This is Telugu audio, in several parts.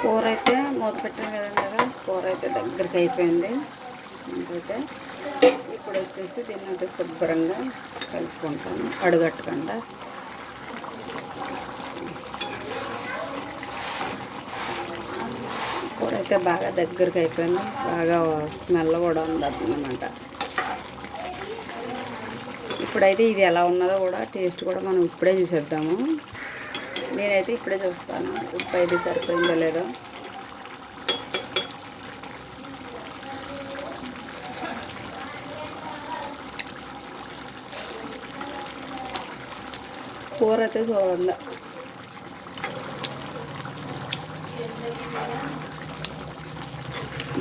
కూర అయితే మూత పెట్టాను కదా, కూర అయితే దగ్గరికి అయిపోయింది. ఇంకైతే ఇప్పుడు వచ్చేసి దీన్ని అయితే శుభ్రంగా కలుపుకుంటాను అడుగట్టకుండా. కూర అయితే బాగా దగ్గరికి అయిపోయింది, బాగా స్మెల్ కూడా ఉందన్నమాట. ఇప్పుడైతే ఇది ఎలా ఉన్నదో కూడా టేస్ట్ కూడా మనం ఇప్పుడే చూసేద్దాము. నేనైతే ఇప్పుడే చూస్తాను ఉప్పు అయితే సరిపోయిందో లేదో. కూర అయితే చూడండి,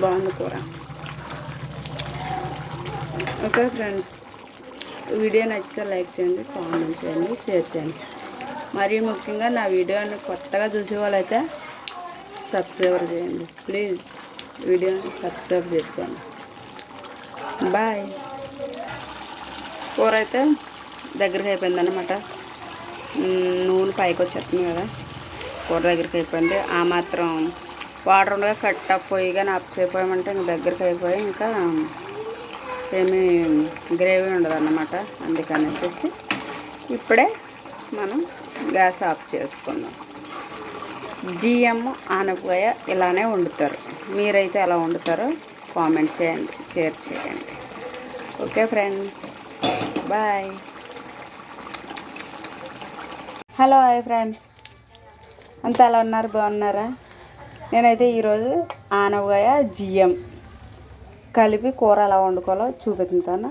బాగుంది కూర. ఓకే ఫ్రెండ్స్, వీడియో నచ్చితే లైక్ చేయండి, కామెంట్ చేయండి, షేర్ చేయండి. మరియు ముఖ్యంగా నా వీడియోని కొత్తగా చూసే వాళ్ళైతే సబ్స్క్రైబ్ చేయండి. ప్లీజ్ వీడియోని సబ్స్క్రైబ్ చేసుకోండి. బాయ్. కూర అయితే దగ్గరికి అయిపోయిందన్నమాట. నూనె పైకి వచ్చేస్తుంది కదా, కూర దగ్గరికి అయిపోయింది. ఆ మాత్రం వాటర్ ఉండగా కట్ట పొయ్యిగా ఆఫ్ చేయకపోయామంటే ఇంక దగ్గరికి అయిపోయి ఇంకా ఏమీ గ్రేవీ ఉండదు అన్నమాట. అందుకనేసి ఇప్పుడే మనం గ్యాస్ ఆఫ్ చేసుకుందాం. జిఎం ఆనపకాయ ఇలానే వండుతారు. మీరైతే ఎలా వండుతారో కామెంట్ చేయండి, షేర్ చేయండి. Okay friends, bye. Hello hi friends, అంతా ఎలా ఉన్నారు, బాగున్నారా? నేనైతే ఈరోజు ఆనపకాయ జిఎం కలిపి కూర ఎలా వండుకోవాలో చూపిస్తాను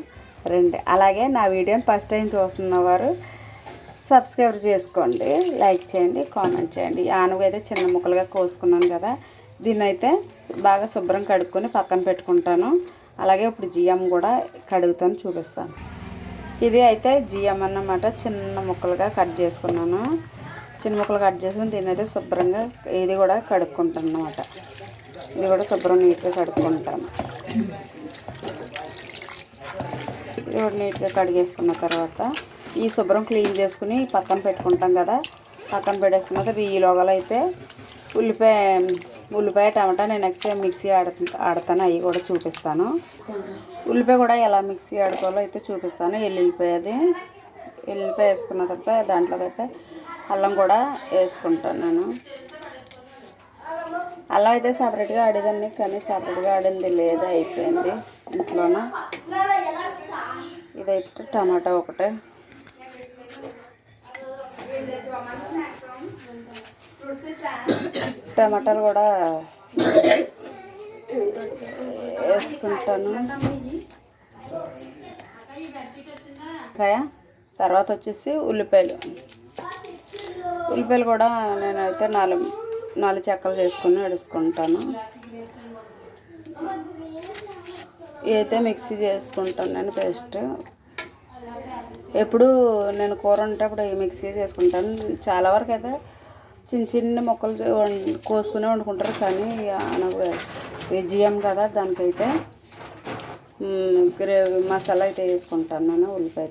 రండి. అలాగే నా వీడియోని ఫస్ట్ టైం చూస్తున్నవారు సబ్స్క్రైబ్ చేసుకోండి, లైక్ చేయండి, కామెంట్ చేయండి. ఆనపకాయ అయితే చిన్న ముక్కలుగా కోసుకున్నాను కదా, దీన్ని అయితే బాగా శుభ్రం కడుక్కొని పక్కన పెట్టుకుంటాను. అలాగే ఇప్పుడు జిఎం కూడా కడుగుతాను, చూపిస్తాను. ఇది అయితే జిఎం అన్నమాట, చిన్న ముక్కలుగా కట్ చేసుకున్నాను. చిన్న ముక్కలు కట్ చేసుకుని దీన్ని అయితే శుభ్రంగా ఇది కూడా కడుక్కుంటాను అన్నమాట. ఇది కూడా శుభ్రం నీట్గా కడుక్కుంటాను. ఇది కూడా నీట్గా కడిగేసుకున్న తర్వాత ఈ శుభ్రం క్లీన్ చేసుకుని పక్కన పెట్టుకుంటాం కదా. పక్కన పెట్టేసుకున్నాక ఈలోగలు అయితే ఉల్లిపాయ టమాటా నేను నెక్స్ట్ మిక్సీ ఆడతాను, అవి కూడా చూపిస్తాను. ఉల్లిపాయ కూడా ఎలా మిక్సీ ఆడుకోవాలో అయితే చూపిస్తాను. ఎల్లుల్లిపాయ వేసుకున్న తర్వాత దాంట్లోకి అయితే అల్లం కూడా వేసుకుంటాను నేను. అల్లం అయితే సపరేట్గా ఆడేదాన్ని, కానీ సపరేట్గా ఆడింది లేదా, అయిపోయింది ఇంట్లోన. ఇదైతే టమాటా ఒకటే, టమాటాలు కూడా వేసుకుంటాను. తర్వాత వచ్చేసి ఉల్లిపాయలు కూడా నేనైతే నాలుగు చెక్కలు చేసుకుని వేసుకుంటాను. ఇదైతే మిక్సీ చేసుకుంటాను నేను పేస్ట్. ఎప్పుడు నేను కూర వండేటప్పుడు మిక్సీ చేసుకుంటాను. చాలా వరకు అయితే చిన్న ముక్కలు కోసుకునే వండుకుంటారు, కానీ జిఎం కదా, దానికైతే గ్రేవీ మసాలా అయితే వేసుకుంటాను నేను. ఉల్లిపాయ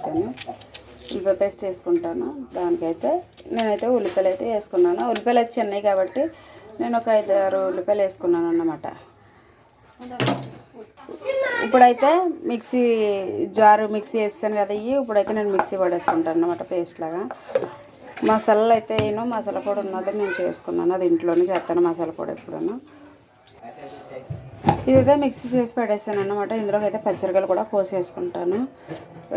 పేస్ట్ వేసుకుంటాను. దానికైతే నేనైతే ఉల్లిపాయలు అయితే వేసుకున్నాను. ఉల్లిపాయలు అయితే చిన్నవి కాబట్టి నేను ఒక 5-6 ఉల్లిపాయలు వేసుకున్నాను అన్నమాట. ఇప్పుడైతే మిక్సీ వేస్తాను కదా, ఇప్పుడైతే నేను మిక్సీ పడేసుకుంటాను అన్నమాట, పేస్ట్ లాగా. మసాలాలు అయితే మసాలా పొడి ఉన్నది నేను చేసుకున్నాను, అది ఇంట్లోనే చేస్తాను మసాలా పొడి ఎప్పుడూ. ఇదైతే మిక్సీ చేసి పడేసాను అన్నమాట. ఇందులోకి అయితే పచ్చిమిరపకాయలు కూడా కోసేసుకుంటాను,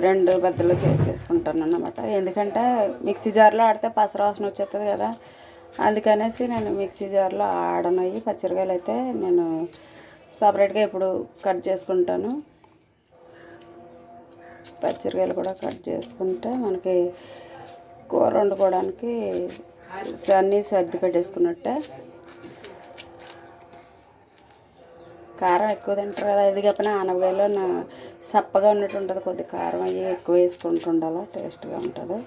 2 బద్దలు చేసేసుకుంటాను అన్నమాట. ఎందుకంటే మిక్సీ జార్లో ఆడితే పసరవాసన వచ్చేస్తుంది కదా, అందుకనేసి నేను మిక్సీ జార్లో ఆడను. పచ్చిమిరపకాయలు అయితే నేను సపరేట్గా ఇప్పుడు కట్ చేసుకుంటాను. పచ్చిమిరపకాయలు కూడా కట్ చేసుకుంటే మనకి కూర వండుకోవడానికి అన్నీ సర్ది పెట్టేసుకున్నట్టే. కారం ఎక్కువ తింటారు కదా, ఇది కాకపోయినా ఆనపకాయలో సప్పగా ఉన్నట్టు ఉంటుంది, కొద్ది కారం అవి ఎక్కువ వేసుకుంటూ ఉండాలి, టేస్ట్గా ఉంటుంది.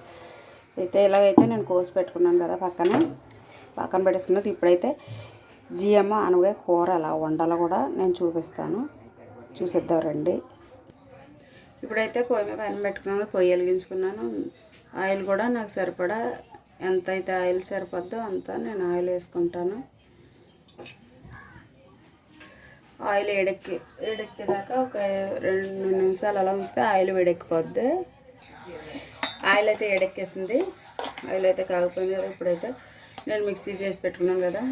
అయితే ఇలాగైతే నేను కోసి పెట్టుకున్నాను కదా, పక్కన పెట్టేసుకున్నది. ఇప్పుడైతే జిఎం ఆనపకాయ కూర ఎలా వండాలో కూడా నేను చూపిస్తాను, చూసేద్దాం రండి. ఇప్పుడైతే పొయ్యి మీద పైన పెట్టుకున్నాను, పొయ్యి వెలిగించుకున్నాను. ఆయిల్ కూడా నాకు సరిపడా ఎంతైతే ఆయిల్ సరిపోద్దో అంత నేను ఆయిల్ వేసుకుంటాను. ఆయిల్ వేడెక్కేదాకా ఒక 2 నిమిషాలు అలా ఉంచితే ఆయిల్ వేడెక్కిపోద్ది. ఆయిల్ అయితే వేడెక్కేసింది. ఆయిల్ అయితే కాగిపోయింది కదా. ఇప్పుడైతే నేను మిక్సీ చేసి పెట్టుకున్నాను కదా,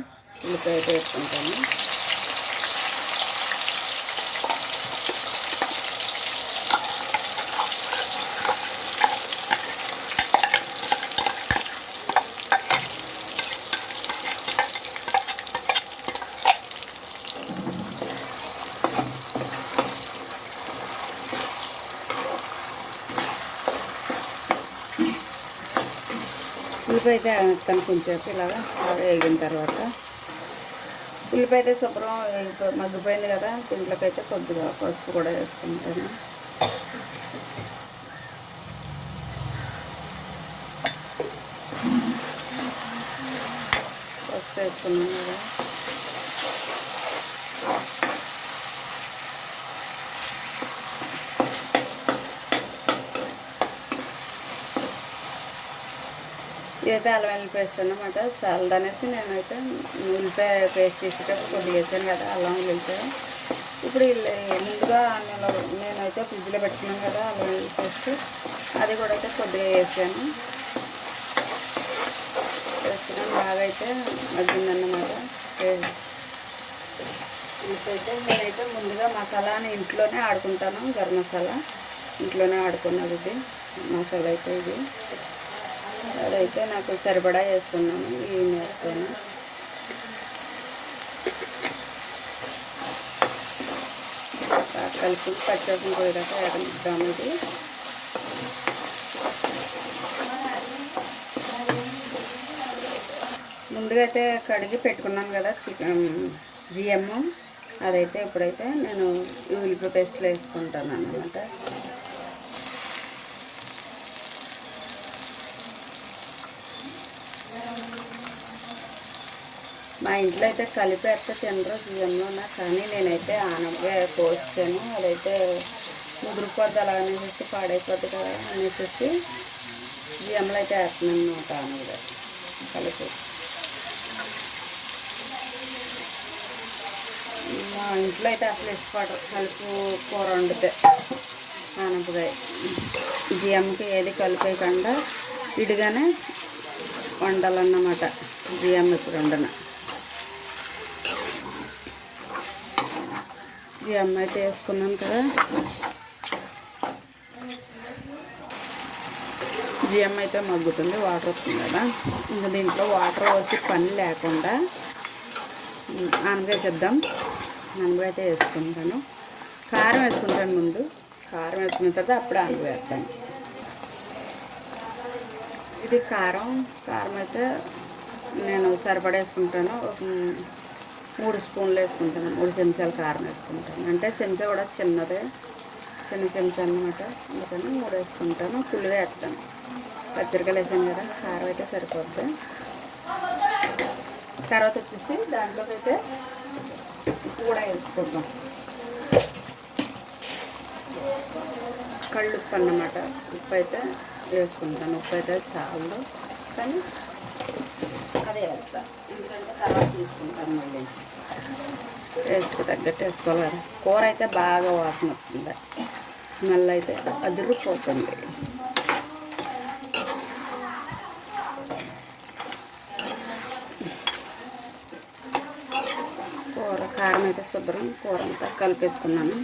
ఉల్లిపాయ అయితే వేసుకుంటాను. ఉల్లిపాయ అయితే వేస్తాను కొంచెంసేపు ఇలాగా వేగిన తర్వాత. ఉల్లిపాయ అయితే శుభ్రం మగ్గిపోయింది కదా. దీంట్లోకి అయితే కొద్దిగా పసుపు కూడా వేసుకుంటాను. పసుపు వేసుకున్నాను కదా. ఇదైతే అల్లం వెల్లుల్లి పేస్ట్ అన్నమాట. సాల్ట్ అనేసి నేనైతే ఉల్లిపాయ పేస్ట్ చేసేటప్పుడు కొద్దిగా వేసాను కదా అల్లం వెల్లుల్లిపాయ. ఇప్పుడు ముందుగా నేనైతే ఫ్రిడ్జ్లో పెట్టుకున్నాను కదా అల్లం వెల్లుల్లి పేస్ట్, అది కూడా అయితే కొద్దిగా వేసాను. వేసుకున్నాను బాగా అయితే మగ్గిందన్నమాట. ఇప్పుడైతే నేనైతే ముందుగా మసాలాని ఇంట్లోనే ఆడుకుంటాను. గరం మసాలా ఇంట్లోనే ఆడుకున్నది ఇది మసాలా అయితే. ఇది అదైతే నాకు సరిపడా వేసుకున్నాను ఈ మేరతోనే. కలిపి పచ్చడి పోయేదాకా వేద్దాము. ఇది ముందుగా అయితే కడిగి పెట్టుకున్నాను కదా చికెన్ జిఎమ్, అదైతే ఇప్పుడైతే నేను ఈ ఉల్లిపాయ పేస్ట్లో వేసుకుంటాను అన్నమాట. మా ఇంట్లో అయితే కలిపేస్తే తినరు జిఎంలో, కానీ నేనైతే ఆనపకాయ కోసాను. అదైతే ముదిరిపోద్ది అలా అనేసి, పాడైపోద్ది కదా అనేసి జిఎంలో అయితే వేస్తున్నాను అన్నమాట. ఆనపకాయ కలిపి మా ఇంట్లో అయితే అసలు ఇష్టపడరు కలుపు కూర వండితే. ఆనపకాయ జిఎంకి ఏది కలిపేయకుండా విడిగానే వండాలన్నమాట. జిఎం ఇప్పుడు వండన జిఎం అయితే వేసుకున్నాను కదా. జిఎం అయితే మగ్గుతుంది, వాటర్ వస్తుంది కదా. ఇంకా దీంట్లో వాటర్ వచ్చి పని లేకుండా ఆనపకాయ చేద్దాం. ఆనపకాయ అయితే వేసుకుంటాను. కారం వేసుకుంటాను ముందు. కారం వేసుకున్న తర్వాత అప్పుడే ఆనపకాయ వేస్తాను. ఇది కారం అయితే నేను సరిపడేసుకుంటాను. 3 స్పూన్లు వేసుకుంటాను. 3 చెంచాలు కారం వేసుకుంటాను. అంటే చెంచా కూడా చిన్న చెంచా అన్నమాట. అందుకని 3 వేసుకుంటాను. ఫుల్గా వేస్తాను. పచ్చడికాయలు వేసాను కదా, కారం అయితే సరిపోద్ది. తర్వాత వచ్చేసి దాంట్లోకి అయితే ఉప్పు కూడా వేసుకుంటాం. కళ్ళుప్పు అన్నమాట. ఉప్పు అయితే వేసుకుంటాను. ఉప్పు అయితే చాలు, కానీ అదే వేస్తాను. ఎందుకంటే తర్వాత తీసుకుంటాను మళ్ళీ. టేస్ట్కి తగ్గట్టు వేసుకోవాలి కదా. కూర అయితే బాగా వాసన వస్తుంది, స్మెల్ అయితే అదిరిపోతుంది. కారం అయితే శుభ్రం కూర అంతా కలిపేసుకున్నాను.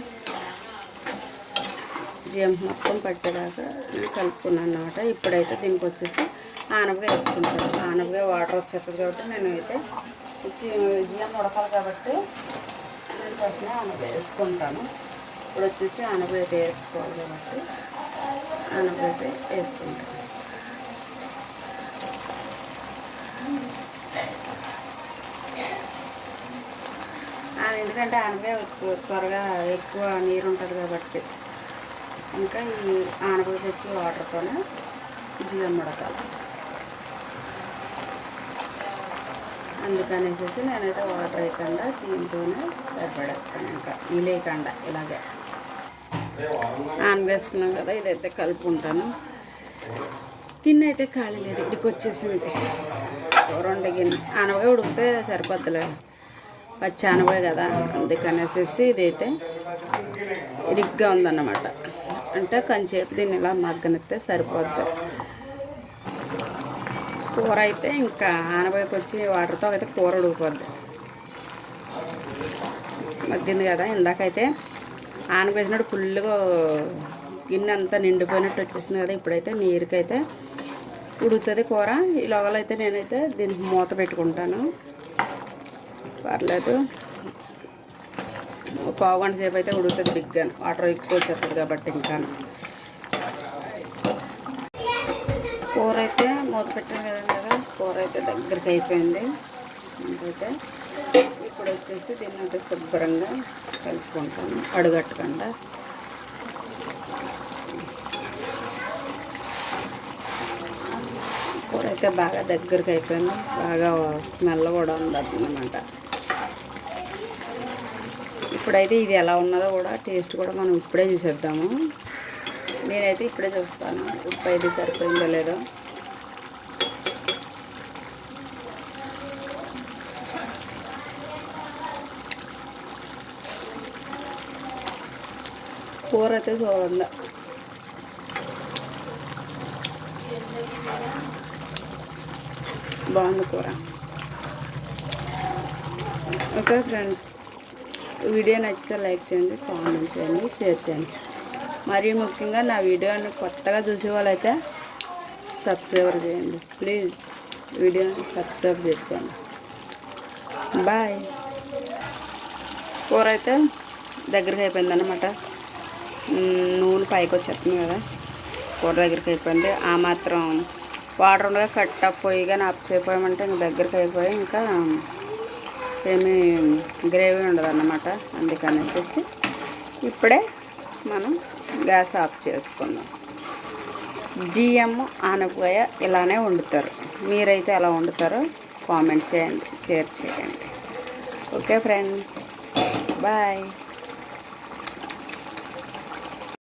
జిఎం మొత్తం పట్టేదాకా నేను కలుపుకున్నాను అన్నమాట. ఇప్పుడైతే దీనికి వచ్చేసి ఆనపకాయ వేసుకుంటాను. ఆనపకాయ వాటర్ వచ్చేస్తుంది కాబట్టి నేను అయితే జిఎం ఉడకాలి కాబట్టి నేను ఫస్ట్ ఆనపకాయ వేసుకుంటాను. ఇప్పుడు వచ్చేసి ఆనపకాయ అయితే వేసుకోవాలి కాబట్టి ఆనపకాయ అయితే వేసుకుంటాను. ఎందుకంటే ఆనపకాయ త్వరగా ఎక్కువ నీరు ఉంటుంది కాబట్టి, ఇంకా ఈ ఆనపకాయ తెచ్చి వాటర్తోనే జిఎం ఉడకాలి. అందుకనేసి నేనైతే వాటర్ వేయకుండా దీంతోనే సరిపడేస్తాను. ఇంకా లేకుండా ఇలాగే ఆన్ వేసుకున్నాం కదా. ఇదైతే కలుపుకుంటాను. గిన్నె అయితే ఖాళీ లేదు, ఇక్కడికి వచ్చేసింది. 2 గిన్నె ఆనపకాయ ఉడికితే సరిపోద్దులే. పచ్చి ఆనపకాయ కదా, అందుకనేసి ఇదైతే ఇరిగ్గా ఉందన్నమాట. అంటే కొంచెంసేపు దీన్ని ఇలా మగ్గనిస్తే సరిపోద్ది. కూర అయితే ఇంకా ఆనపకాయకి వచ్చి వాటర్తో అయితే కూర ఉడికిపోద్ది. మగ్గింది కదా, ఇందాకైతే ఆనపకాయ వేసినట్టు ఫుల్గా గిన్నె అంతా నిండిపోయినట్టు వచ్చేసింది కదా. ఇప్పుడైతే నీరుకైతే ఉడుకుతుంది కూర. ఈ లోగలు అయితే నేనైతే దీనికి మూత పెట్టుకుంటాను. పర్లేదు, పావు గంట సేపు అయితే ఉడుకుతుంది బిగ్గాను. వాటర్ ఎక్కువ వచ్చేస్తుంది కాబట్టి. ఇంకా కూర అయితే మూత పెట్టాను కదా, కూర అయితే దగ్గరికి అయిపోయింది. ఇంకైతే ఇప్పుడు వచ్చేసి దీన్ని అయితే శుభ్రంగా కలుపుకుంటాను అడుగట్టకుండా. కూర అయితే బాగా దగ్గరికి అయిపోయింది, బాగా స్మెల్ కూడా ఉందన్నమాట. ఇప్పుడైతే ఇది ఎలా ఉన్నదో కూడా టేస్ట్ కూడా మనం ఇప్పుడే చూసేద్దాము. నేనైతే ఇప్పుడే చూస్తాను ఉప్పు అయితే సరిపోయిందో లేదో. కూర అయితే చూడండి, బాగుంది కూర. ఓకే ఫ్రెండ్స్, వీడియో నచ్చితే లైక్ చేయండి, కామెంట్ చేయండి, షేర్ చేయండి. మరియు ముఖ్యంగా నా వీడియోని కొత్తగా చూసే వాళ్ళైతే సబ్స్క్రైబ్ చేయండి. ప్లీజ్ వీడియోని సబ్స్క్రైబ్ చేసుకోండి. బాయ్. కూర అయితే దగ్గరికి అయిపోయింది అన్నమాట. నూనె పైకి వచ్చేస్తుంది కదా, కూర దగ్గరికి అయిపోయింది. ఆ మాత్రం వాటర్ ఉండగా కట్ పోయి కానీ ఆఫ్ చేయకపోయామంటే ఇంక దగ్గరికి అయిపోయి ఇంకా ఏమీ గ్రేవీ ఉండదు అన్నమాట. అందుకనేసి ఇప్పుడే మనం గ్యాస్ ఆఫ్ చేసుకుందాం. జిఎం ఆనపకాయ ఇలానే వండుతారు. మీరైతే ఎలా వండుతారో కామెంట్ చేయండి, షేర్ చేయండి. Okay friends, bye.